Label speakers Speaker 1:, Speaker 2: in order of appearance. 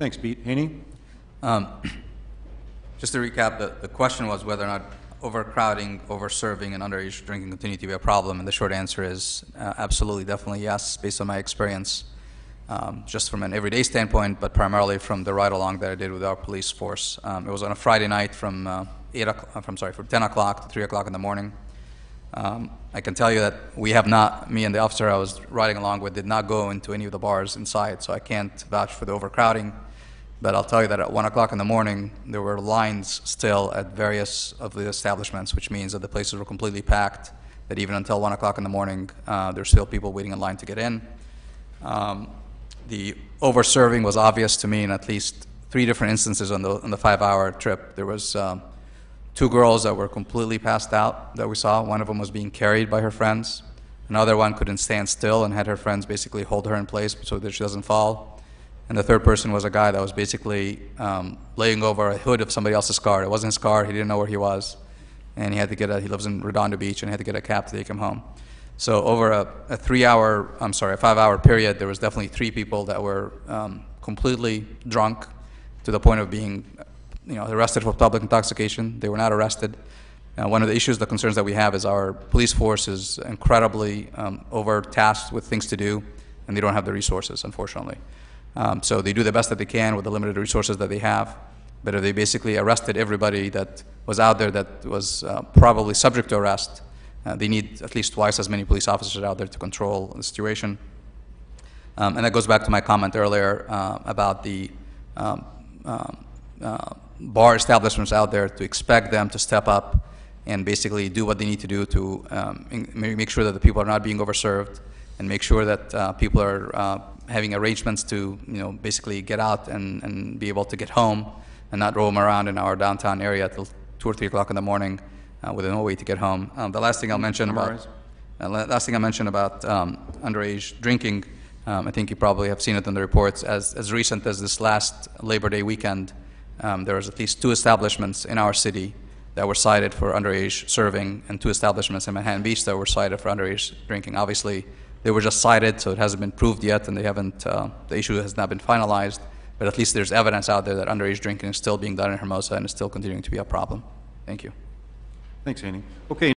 Speaker 1: Thanks, Pete. Hany?
Speaker 2: Just to recap, the question was whether or not overcrowding, over-serving, and underage drinking continue to be a problem, and the short answer is absolutely, definitely yes, based on my experience, just from an everyday standpoint, but primarily from the ride-along that I did with our police force. It was on a Friday night from 10 o'clock to 3 o'clock in the morning. I can tell you that we have not, me and the officer I was riding along with did not go into any of the bars inside, so I can't vouch for the overcrowding. But I'll tell you that at 1 o'clock in the morning, there were lines still at various of the establishments, which means that the places were completely packed, that even until 1 o'clock in the morning, there's still people waiting in line to get in. The over-serving was obvious to me in at least 3 different instances on the 5-hour trip. There was 2 girls that were completely passed out that we saw. One of them was being carried by her friends. Another one couldn't stand still and had her friends basically hold her in place so that she doesn't fall. And the third person was a guy that was basically laying over a hood of somebody else's car. It wasn't his car. He didn't know where he was. And he had to he lives in Redondo Beach, and he had to get a cab to take him home. So over a 5-hour period, there was definitely 3 people that were completely drunk to the point of being arrested for public intoxication. They were not arrested. One of the issues, the concerns that we have is our police force is incredibly overtasked with things to do, and they don't have the resources, unfortunately. So they do the best that they can with the limited resources that they have, but if they basically arrested everybody that was out there that was probably subject to arrest, they need at least twice as many police officers out there to control the situation. And that goes back to my comment earlier about the bar establishments out there, to expect them to step up and basically do what they need to do to make sure that the people are not being overserved, and make sure that people are having arrangements to basically get out and be able to get home and not roam around in our downtown area till 2 or 3 o'clock in the morning with no way to get home. The last thing I'll mention about underage drinking, I think you probably have seen it in the reports. As recent as this last Labor Day weekend, there was at least 2 establishments in our city that were cited for underage serving, and 2 establishments in Manhattan Beach that were cited for underage drinking. Obviously, they were just cited, so it hasn't been proved yet, and they haven't. The issue has not been finalized. But at least there's evidence out there that underage drinking is still being done in Hermosa and is still continuing to be a problem. Thank you.
Speaker 1: Thanks, Hany. Okay.